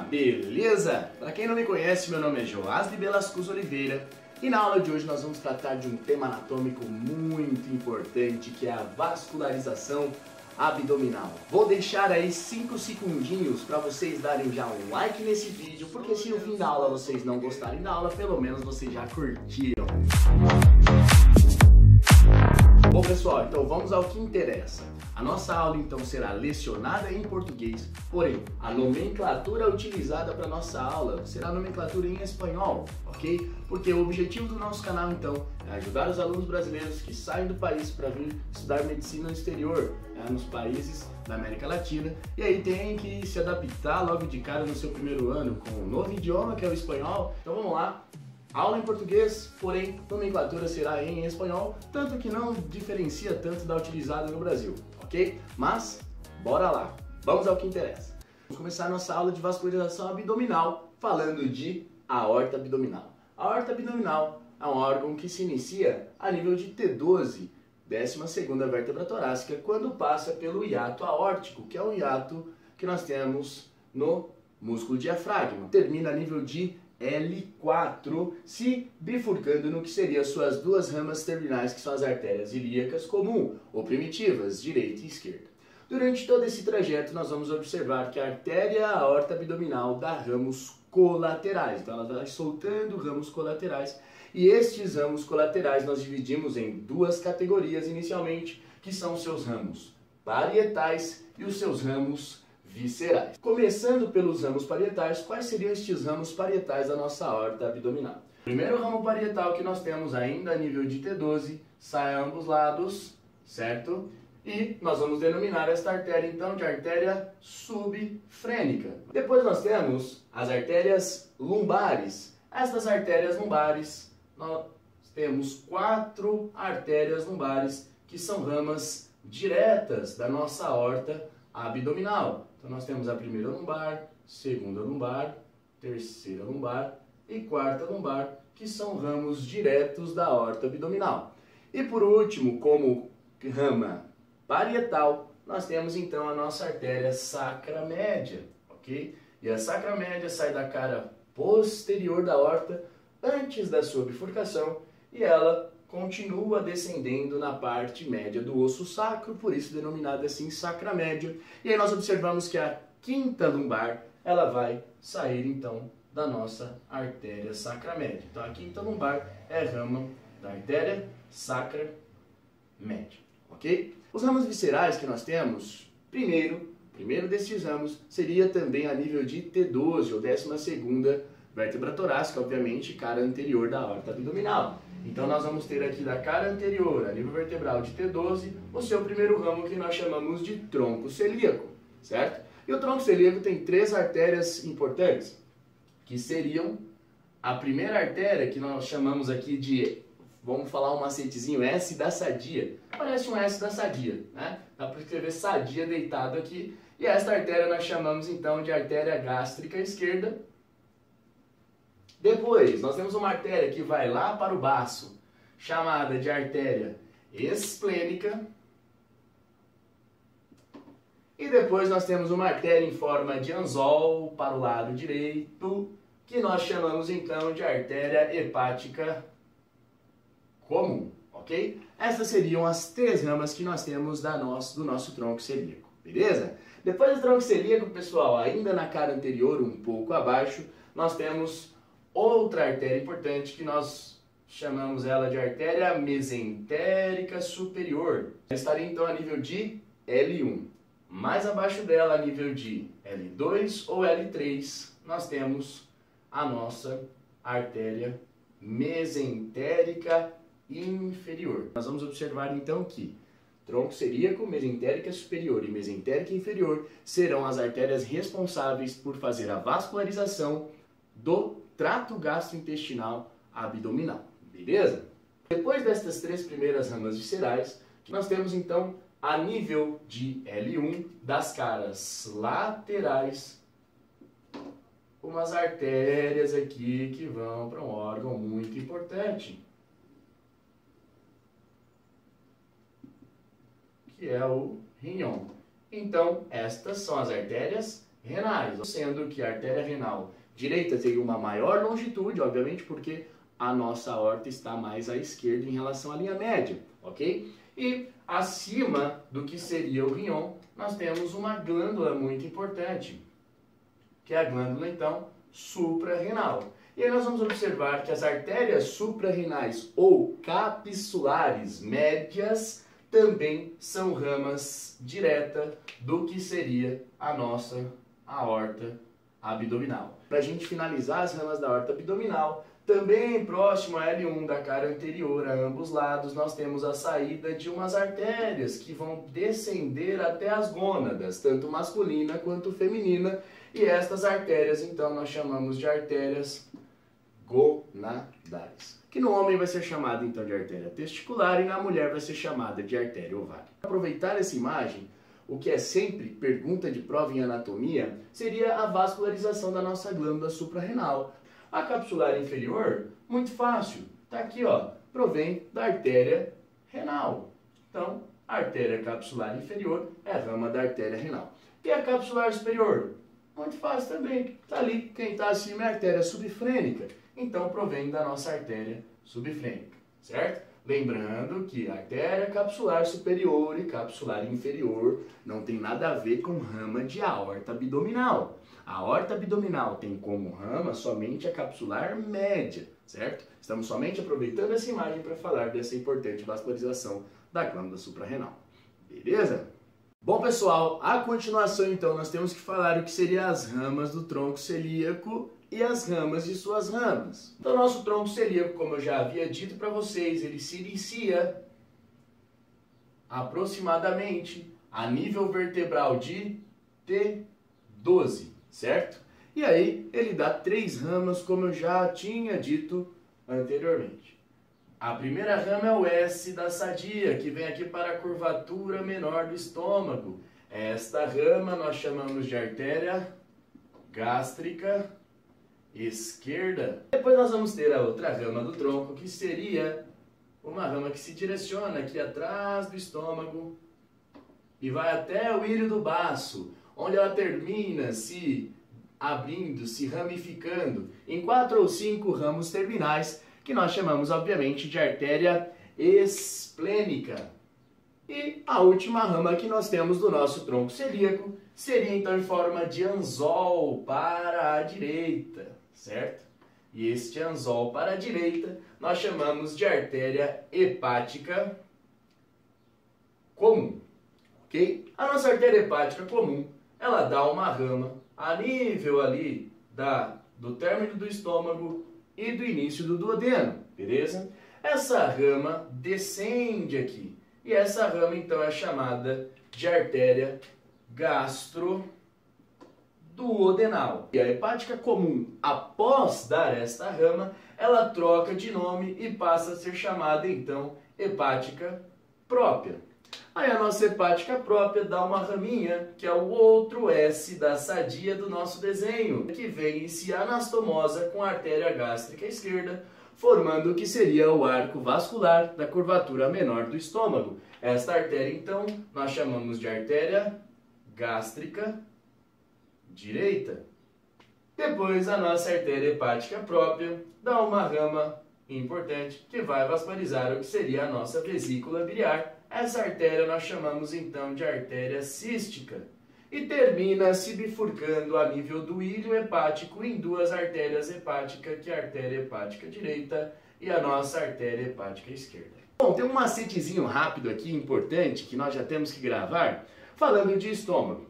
beleza? Para quem não me conhece, meu nome é Joás de Belascuz Oliveira e na aula de hoje nós vamos tratar de um tema anatômico muito importante, que é a vascularização abdominal. Vou deixar aí 5 segundinhos para vocês darem já um like nesse vídeo, porque se no fim da aula vocês não gostarem da aula, pelo menos vocês já curtiram. Bom pessoal, então vamos ao que interessa. A nossa aula então será lecionada em português, porém a nomenclatura utilizada para nossa aula será a nomenclatura em espanhol, ok? Porque o objetivo do nosso canal então é ajudar os alunos brasileiros que saem do país para vir estudar medicina no exterior, nos países da América Latina, e aí tem que se adaptar logo de cara no seu primeiro ano com um novo idioma que é o espanhol. Então vamos lá. Aula em português, porém nomenclatura será em espanhol, tanto que não diferencia tanto da utilizada no Brasil, ok? Mas, bora lá, vamos ao que interessa. Vamos começar a nossa aula de vascularização abdominal, falando de aorta abdominal. A aorta abdominal é um órgão que se inicia a nível de T12, 12ª vértebra torácica, quando passa pelo hiato aórtico, que é um hiato que nós temos no músculo diafragma. Termina a nível de L4, se bifurcando no que seriam suas duas ramas terminais, que são as artérias ilíacas comum ou primitivas, direita e esquerda. Durante todo esse trajeto nós vamos observar que a artéria aorta abdominal dá ramos colaterais, então ela vai soltando ramos colaterais, e estes ramos colaterais nós dividimos em duas categorias inicialmente, que são os seus ramos parietais e os seus ramos viscerais. Começando pelos ramos parietais, quais seriam estes ramos parietais da nossa aorta abdominal? O primeiro ramo parietal que nós temos ainda a nível de T12, sai a ambos lados, certo? E nós vamos denominar esta artéria então de artéria subfrênica. Depois nós temos as artérias lumbares. Estas artérias lumbares, nós temos 4 artérias lumbares que são ramas diretas da nossa aorta abdominal. Então nós temos a primeira lumbar, segunda lumbar, terceira lumbar e quarta lumbar, que são ramos diretos da aorta abdominal. E por último, como rama parietal, nós temos então a nossa artéria sacra média, ok? E a sacra média sai da cara posterior da aorta, antes da sua bifurcação, e ela continua descendendo na parte média do osso sacro, por isso denominada assim sacra média. E aí nós observamos que a quinta lumbar, ela vai sair então da nossa artéria sacra média. Então a quinta lumbar é a rama da artéria sacra média, ok? Os ramos viscerais que nós temos, primeiro destes ramos seria também a nível de T12, ou 12ª vértebra torácica, obviamente, cara anterior da aorta abdominal. Então nós vamos ter aqui da cara anterior, a nível vertebral de T12, o seu primeiro ramo que nós chamamos de tronco celíaco, certo? E o tronco celíaco tem 3 artérias importantes, que seriam a primeira artéria, que nós chamamos aqui de, vamos falar um macetezinho, S da sadia. Parece um S da sadia, né? Dá para escrever sadia deitado aqui. E esta artéria nós chamamos então de artéria gástrica esquerda. Depois, nós temos uma artéria que vai lá para o baço, chamada de artéria esplênica. E depois nós temos uma artéria em forma de anzol para o lado direito, que nós chamamos então de artéria hepática comum, ok? Essas seriam as 3 ramas que nós temos do nosso tronco celíaco, beleza? Depois do tronco celíaco, pessoal, ainda na cara anterior, um pouco abaixo, nós temos outra artéria importante que nós chamamos ela de artéria mesentérica superior. Estaria então a nível de L1. Mais abaixo dela, a nível de L2 ou L3, nós temos a nossa artéria mesentérica inferior. Nós vamos observar então que tronco celíaco, mesentérica superior e mesentérica inferior serão as artérias responsáveis por fazer a vascularização do trato gastrointestinal abdominal, beleza? Depois destas 3 primeiras ramas viscerais, nós temos então a nível de L1 das caras laterais umas artérias aqui que vão para um órgão muito importante, que é o rinhão. Então, estas são as artérias renais, sendo que a artéria renal direita teria uma maior longitude, obviamente, porque a nossa aorta está mais à esquerda em relação à linha média, ok? E acima do que seria o rinhão, nós temos uma glândula muito importante, que é a glândula, então, suprarrenal. E aí nós vamos observar que as artérias suprarrenais ou capsulares médias também são ramas diretas do que seria a nossa aorta abdominal. Para a gente finalizar as ramas da aorta abdominal, também próximo à L1 da cara anterior, a ambos lados, nós temos a saída de umas artérias que vão descender até as gônadas, tanto masculina quanto feminina, e estas artérias, então, nós chamamos de artérias gonadais, que no homem vai ser chamada, então, de artéria testicular e na mulher vai ser chamada de artéria ovária. Para aproveitar essa imagem, o que é sempre pergunta de prova em anatomia, seria a vascularização da nossa glândula suprarrenal. A capsular inferior, muito fácil, está aqui, ó, provém da artéria renal. Então, a artéria capsular inferior é a rama da artéria renal. E a capsular superior? Muito fácil também, está ali, quem está acima é a artéria subfrênica, então provém da nossa artéria subfrênica, certo? Lembrando que a artéria capsular superior e capsular inferior não tem nada a ver com rama de aorta abdominal. A aorta abdominal tem como rama somente a capsular média, certo? Estamos somente aproveitando essa imagem para falar dessa importante vascularização da glândula suprarrenal. Beleza? Bom, pessoal, a continuação, então, nós temos que falar o que seriam as ramas do tronco celíaco e as ramas de suas ramas. Então, nosso tronco celíaco, como eu já havia dito para vocês, ele se inicia aproximadamente a nível vertebral de T12, certo? E aí, ele dá 3 ramas, como eu já tinha dito anteriormente. A primeira rama é o S da sadia, que vem aqui para a curvatura menor do estômago. Esta rama nós chamamos de artéria gástrica esquerda. Depois nós vamos ter a outra rama do tronco, que seria uma rama que se direciona aqui atrás do estômago e vai até o íleo do baço, onde ela termina se abrindo, se ramificando em 4 ou 5 ramos terminais, que nós chamamos, obviamente, de artéria esplênica. E a última rama que nós temos do nosso tronco celíaco seria, então, em forma de anzol para a direita, certo? E este anzol para a direita nós chamamos de artéria hepática comum, ok? A nossa artéria hepática comum, ela dá uma rama a nível ali do término do estômago e do início do duodeno, beleza? Essa rama descende aqui, e essa rama então é chamada de artéria gastroduodenal. E a hepática comum, após dar esta rama, ela troca de nome e passa a ser chamada então hepática própria. Aí a nossa hepática própria dá uma raminha, que é o outro S da sadia do nosso desenho, que vem e se anastomosa com a artéria gástrica esquerda, formando o que seria o arco vascular da curvatura menor do estômago. Esta artéria, então, nós chamamos de artéria gástrica direita. Depois, a nossa artéria hepática própria dá uma rama importante que vai vascularizar o que seria a nossa vesícula biliar. Essa artéria nós chamamos então de artéria cística e termina se bifurcando a nível do íleo hepático em 2 artérias hepáticas, que é a artéria hepática direita e a nossa artéria hepática esquerda. Bom, tem um macetezinho rápido aqui, importante, que nós já temos que gravar, falando de estômago.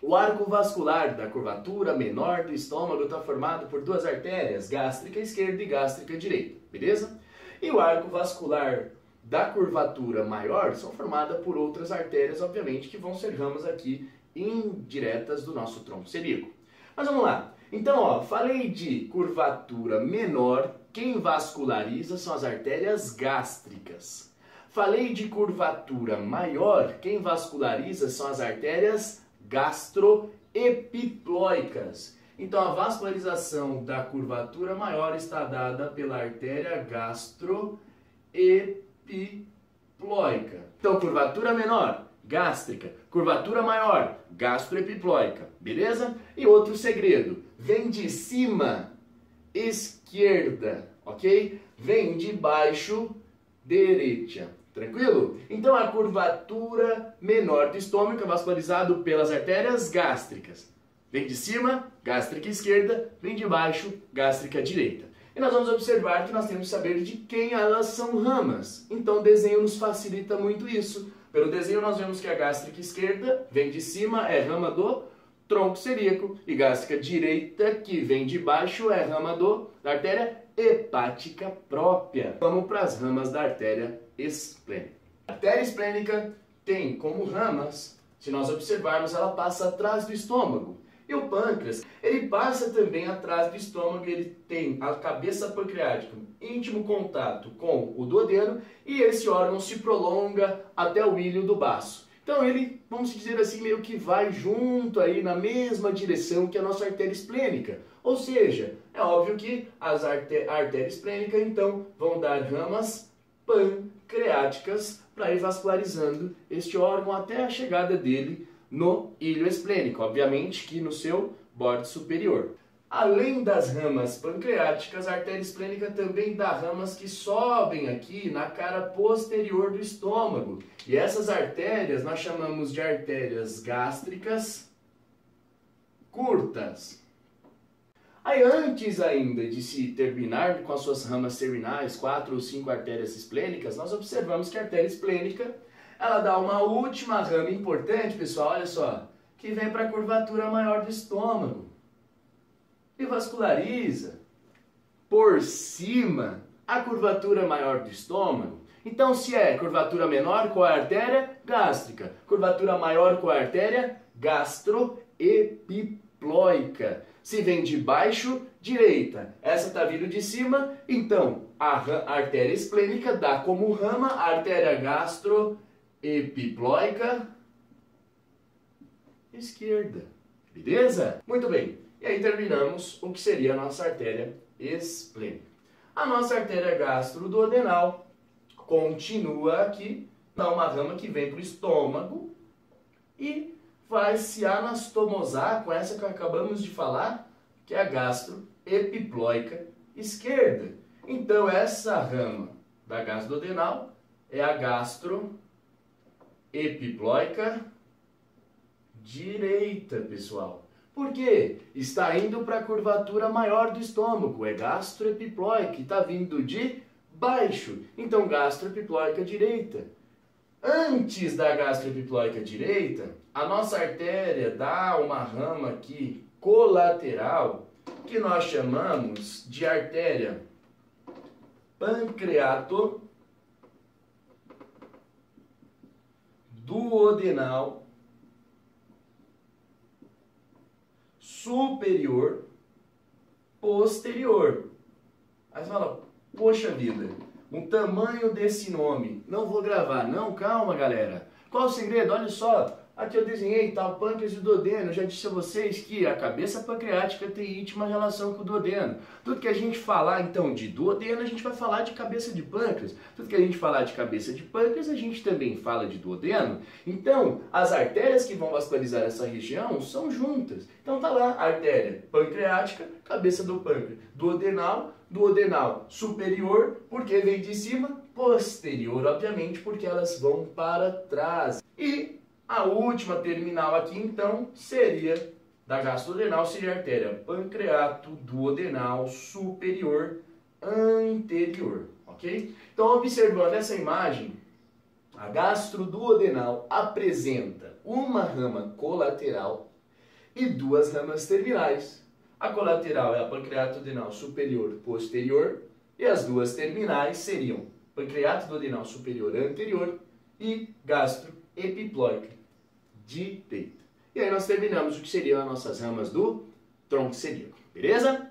O arco vascular da curvatura menor do estômago está formado por 2 artérias, gástrica esquerda e gástrica direita, beleza? E o arco vascular da curvatura maior são formadas por outras artérias, obviamente, que vão ser ramas aqui indiretas do nosso tronco celíaco. Mas vamos lá. Então, ó, falei de curvatura menor, quem vasculariza são as artérias gástricas. Falei de curvatura maior, quem vasculariza são as artérias gastroepiploicas. Então, a vascularização da curvatura maior está dada pela artéria gastroepiploica. Então, curvatura menor, gástrica. Curvatura maior, gastroepiploica, beleza? E outro segredo, vem de cima, esquerda, ok? Vem de baixo, direita. Tranquilo? Então a curvatura menor do estômago é vascularizado pelas artérias gástricas. Vem de cima, gástrica esquerda, vem de baixo, gástrica direita. E nós vamos observar que nós temos que saber de quem elas são ramas. Então o desenho nos facilita muito isso. Pelo desenho nós vemos que a gástrica esquerda vem de cima, é rama do tronco celíaco, e gástrica direita, que vem de baixo, é rama da artéria hepática própria. Vamos para as ramas da artéria esplênica. A artéria esplênica tem como ramas, se nós observarmos, ela passa atrás do estômago. E o pâncreas, ele passa também atrás do estômago, ele tem a cabeça pancreática, íntimo contato com o duodeno, e esse órgão se prolonga até o ilho do baço. Então ele, vamos dizer assim, meio que vai junto aí na mesma direção que a nossa artéria esplênica. Ou seja, é óbvio que as artérias esplênicas, então, vão dar ramas pancreáticas para ir vascularizando este órgão até a chegada dele no ilho esplênico, obviamente que no seu borde superior. Além das ramas pancreáticas, a artéria esplênica também dá ramas que sobem aqui na cara posterior do estômago. E essas artérias nós chamamos de artérias gástricas curtas. Aí antes ainda de se terminar com as suas ramas terminais, 4 ou 5 artérias esplênicas, nós observamos que a artéria esplênica ela dá uma última rama importante, pessoal, olha só, que vem para a curvatura maior do estômago e vasculariza por cima a curvatura maior do estômago. Então, se é curvatura menor, qual é a artéria? Gástrica. Curvatura maior, qual é a artéria? Gastroepiploica. Se vem de baixo, direita. Essa está vindo de cima, então a artéria esplênica dá como rama a artéria gastroepiploica esquerda. Beleza? Muito bem. E aí terminamos o que seria a nossa artéria esplênica. A nossa artéria gastroduodenal continua aqui, dá uma rama que vem para o estômago e vai se anastomosar com essa que acabamos de falar, que é a gastroepiploica esquerda. Então essa rama da gastroduodenal é a gastroepiploica direita, pessoal. Por quê? Está indo para a curvatura maior do estômago, é gastroepiploica, e está vindo de baixo. Então gastroepiploica direita. Antes da gastroepiploica direita, a nossa artéria dá uma rama aqui colateral que nós chamamos de artéria pancreato-duodenal superior posterior. Aí você fala, poxa vida, o tamanho desse nome, não vou gravar, não, calma galera. Qual o segredo? Olha só, aqui eu desenhei tal pâncreas e duodeno, eu já disse a vocês que a cabeça pancreática tem íntima relação com o duodeno. Tudo que a gente falar então de duodeno, a gente vai falar de cabeça de pâncreas. Tudo que a gente falar de cabeça de pâncreas, a gente também fala de duodeno. Então, as artérias que vão vascularizar essa região são juntas. Então tá lá, artéria pancreática, cabeça do pâncreas, duodenal superior, porque vem de cima, posterior, obviamente, porque elas vão para trás. E a última terminal aqui, então, seria da gastroduodenal, seria a artéria pancreato-duodenal superior anterior, ok? Então, observando essa imagem, a gastroduodenal apresenta uma rama colateral e duas ramas terminais. A colateral é a pancreato-duodenal superior posterior e as duas terminais seriam pancreato-duodenal superior anterior e gastroepiploica direita. E aí nós terminamos o que seriam as nossas ramas do tronco celíaco, beleza?